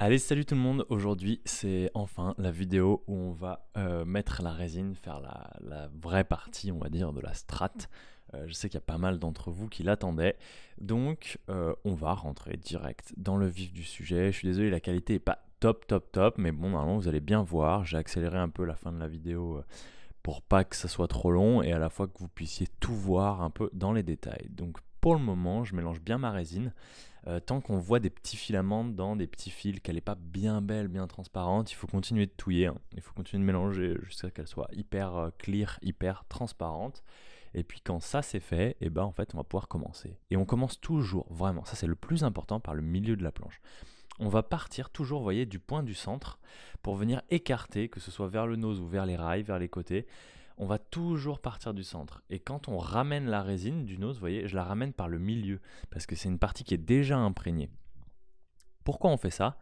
Allez, salut tout le monde! Aujourd'hui, c'est enfin la vidéo où on va mettre la résine, faire la vraie partie, on va dire, de la strat. Je sais qu'il y a pas mal d'entre vous qui l'attendaient. Donc, on va rentrer direct dans le vif du sujet. Je suis désolé, la qualité n'est pas top, mais bon, normalement, vous allez bien voir. J'ai accéléré un peu la fin de la vidéo pour pas que ça soit trop long et à la fois que vous puissiez tout voir un peu dans les détails. Donc, pour le moment, je mélange bien ma résine. Tant qu'on voit des petits filaments dans des petits fils, qu'elle n'est pas bien belle, bien transparente, il faut continuer de touiller, hein. Il faut continuer de mélanger jusqu'à qu'elle soit hyper clear, hyper transparente. Et puis quand ça c'est fait, et ben en fait on va pouvoir commencer. Et on commence toujours, vraiment, ça c'est le plus important, par le milieu de la planche. On va partir toujours, vous voyez, du point du centre pour venir écarter, que ce soit vers le nose ou vers les rails, vers les côtés. On va toujours partir du centre. Et quand on ramène la résine du nose, vous voyez, je la ramène par le milieu, parce que c'est une partie qui est déjà imprégnée. Pourquoi on fait ça?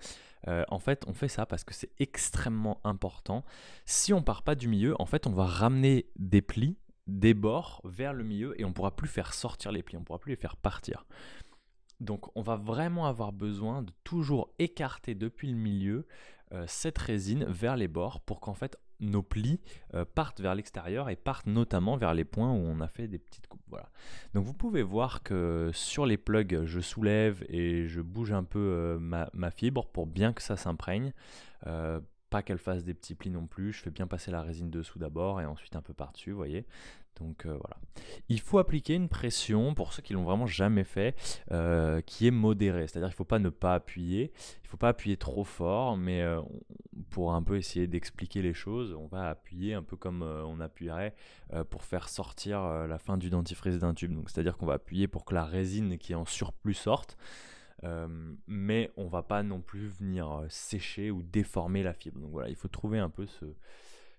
En fait, on fait ça parce que c'est extrêmement important. Si on part pas du milieu, en fait, on va ramener des plis, des bords vers le milieu et on pourra plus faire sortir les plis, on pourra plus les faire partir. Donc on va vraiment avoir besoin de toujours écarter depuis le milieu cette résine vers les bords pour qu'en fait nos plis partent vers l'extérieur et partent notamment vers les points où on a fait des petites coupes. Voilà. Donc vous pouvez voir que sur les plugs, je soulève et je bouge un peu ma fibre pour bien que ça s'imprègne. Pas qu'elle fasse des petits plis non plus, je fais bien passer la résine dessous d'abord et ensuite un peu par-dessus, vous voyez. Donc voilà. Il faut appliquer une pression, pour ceux qui l'ont vraiment jamais fait, qui est modérée. C'est-à-dire qu'il ne faut pas ne pas appuyer, il ne faut pas appuyer trop fort, mais pour un peu essayer d'expliquer les choses, on va appuyer un peu comme on appuierait pour faire sortir la fin du dentifrice d'un tube. Donc c'est-à-dire qu'on va appuyer pour que la résine qui est en surplus sorte. Mais on va pas non plus venir sécher ou déformer la fibre. Donc voilà, il faut trouver un peu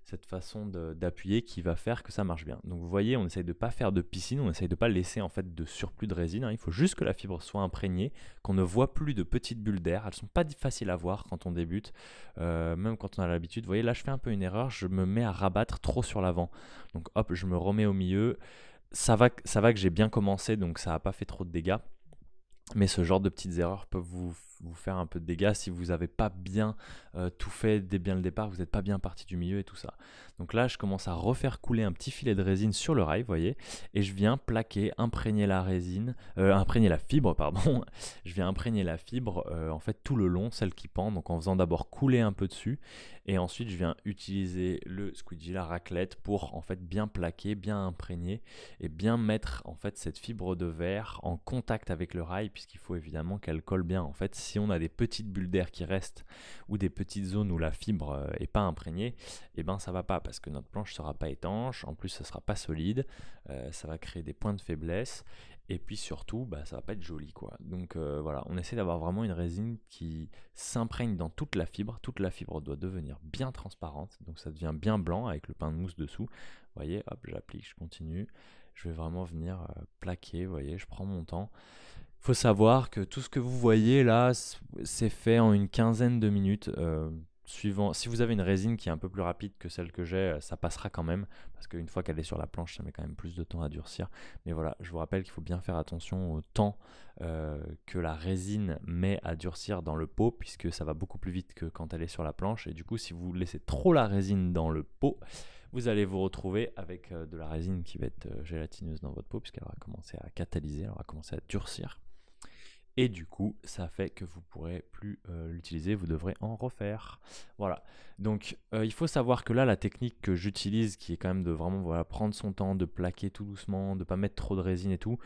cette façon d'appuyer qui va faire que ça marche bien. Donc vous voyez, on essaye de pas faire de piscine, on essaye de pas laisser en fait de surplus de résine, hein. Il faut juste que la fibre soit imprégnée, qu'on ne voit plus de petites bulles d'air. Elles sont pas faciles à voir quand on débute, même quand on a l'habitude. Vous voyez, là je fais un peu une erreur, je me mets à rabattre trop sur l'avant. Donc hop, je me remets au milieu. Ça va que j'ai bien commencé, donc ça n'a pas fait trop de dégâts. Mais ce genre de petites erreurs peuvent vous faire un peu de dégâts si vous n'avez pas bien tout fait dès bien le départ, vous n'êtes pas bien parti du milieu et tout ça. Donc là, je commence à refaire couler un petit filet de résine sur le rail, vous voyez, et je viens plaquer, imprégner la résine, imprégner la fibre, pardon. Je viens imprégner la fibre, en fait, tout le long, celle qui pend, donc en faisant d'abord couler un peu dessus, et ensuite je viens utiliser le squeegee, la raclette, pour en fait bien plaquer, bien imprégner, et bien mettre en fait cette fibre de verre en contact avec le rail, puisqu'il faut évidemment qu'elle colle bien. En fait, si on a des petites bulles d'air qui restent ou des petites zones où la fibre est pas imprégnée, et ben ça va pas, parce que notre planche sera pas étanche, en plus ça sera pas solide, ça va créer des points de faiblesse. Et puis surtout, bah, ça va pas être joli, quoi. Donc voilà, on essaie d'avoir vraiment une résine qui s'imprègne dans toute la fibre. Toute la fibre doit devenir bien transparente, donc ça devient bien blanc avec le pain de mousse dessous. Vous voyez, hop, j'applique, je continue. Je vais vraiment venir plaquer, vous voyez, je prends mon temps. Il faut savoir que tout ce que vous voyez là, c'est fait en une quinzaine de minutes. Suivant, si vous avez une résine qui est un peu plus rapide que celle que j'ai, ça passera quand même, parce qu'une fois qu'elle est sur la planche, ça met quand même plus de temps à durcir. Mais voilà, je vous rappelle qu'il faut bien faire attention au temps que la résine met à durcir dans le pot, puisque ça va beaucoup plus vite que quand elle est sur la planche. Et du coup, si vous laissez trop la résine dans le pot, vous allez vous retrouver avec de la résine qui va être gélatineuse dans votre pot, puisqu'elle va commencer à catalyser, elle va commencer à durcir. Et du coup, ça fait que vous ne pourrez plus l'utiliser, vous devrez en refaire. Voilà. Donc, il faut savoir que là, la technique que j'utilise, qui est quand même de vraiment prendre son temps, de plaquer tout doucement, de ne pas mettre trop de résine et tout,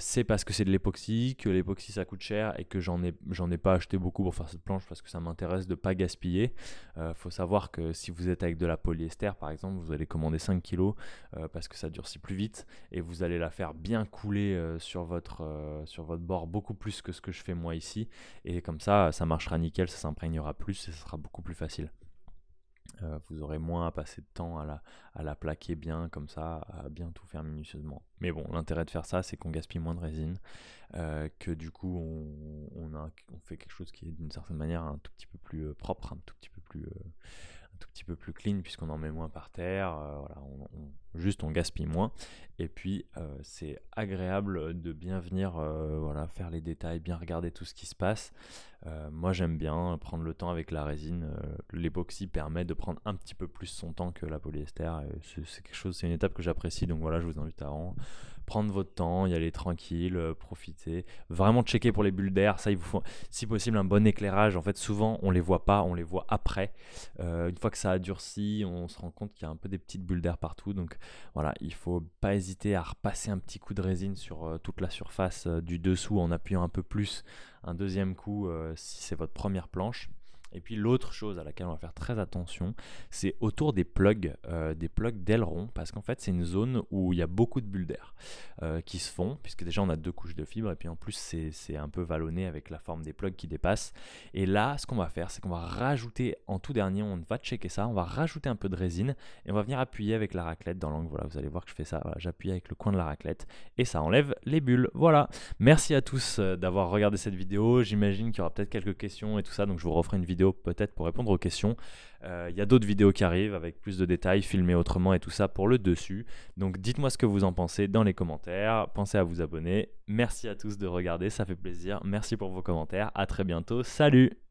c'est parce que c'est de l'époxy, que l'époxy ça coûte cher et que j'en ai pas acheté beaucoup pour faire cette planche parce que ça m'intéresse de ne pas gaspiller. Faut savoir que si vous êtes avec de la polyester, par exemple, vous allez commander 5 kg parce que ça durcit plus vite et vous allez la faire bien couler sur votre bord beaucoup plus que ce que je fais moi ici, et comme ça marchera nickel, ça s'imprégnera plus et ça sera beaucoup plus facile. Vous aurez moins à passer de temps à la plaquer bien comme ça, à bien tout faire minutieusement. Mais bon, l'intérêt de faire ça, c'est qu'on gaspille moins de résine, que du coup on fait quelque chose qui est d'une certaine manière un tout petit peu plus propre, un tout petit peu plus tout petit peu plus clean puisqu'on en met moins par terre, voilà, juste on gaspille moins. Et puis c'est agréable de bien venir voilà, faire les détails, bien regarder tout ce qui se passe. Moi j'aime bien prendre le temps avec la résine. L'époxy permet de prendre un petit peu plus son temps que la polyester. C'est quelque chose, c'est une étape que j'apprécie, donc voilà, je vous invite à prendre votre temps, y aller tranquille, profiter, vraiment checker pour les bulles d'air. Ça, il vous faut si possible un bon éclairage. En fait, souvent on les voit pas, on les voit après. Une fois que ça a durci, on se rend compte qu'il y a un peu des petites bulles d'air partout. Donc voilà, il faut pas hésiter à repasser un petit coup de résine sur toute la surface du dessous en appuyant un peu plus, un deuxième coup si c'est votre première planche. Et puis l'autre chose à laquelle on va faire très attention, c'est autour des plugs d'aileron, parce qu'en fait c'est une zone où il y a beaucoup de bulles d'air qui se font, puisque déjà on a 2 couches de fibres, et puis en plus c'est un peu vallonné avec la forme des plugs qui dépassent. Et là, ce qu'on va faire, c'est qu'on va rajouter, en tout dernier, on va checker ça, on va rajouter un peu de résine, et on va venir appuyer avec la raclette dans l'angle. Voilà, vous allez voir que je fais ça, voilà, j'appuie avec le coin de la raclette, et ça enlève les bulles. Voilà, merci à tous d'avoir regardé cette vidéo. J'imagine qu'il y aura peut-être quelques questions et tout ça, donc je vous referai une vidéo peut-être pour répondre aux questions. Il y a d'autres vidéos qui arrivent avec plus de détails, filmées autrement et tout ça pour le dessus. Donc dites-moi ce que vous en pensez dans les commentaires. Pensez à vous abonner. Merci à tous de regarder, ça fait plaisir. Merci pour vos commentaires. À très bientôt. Salut!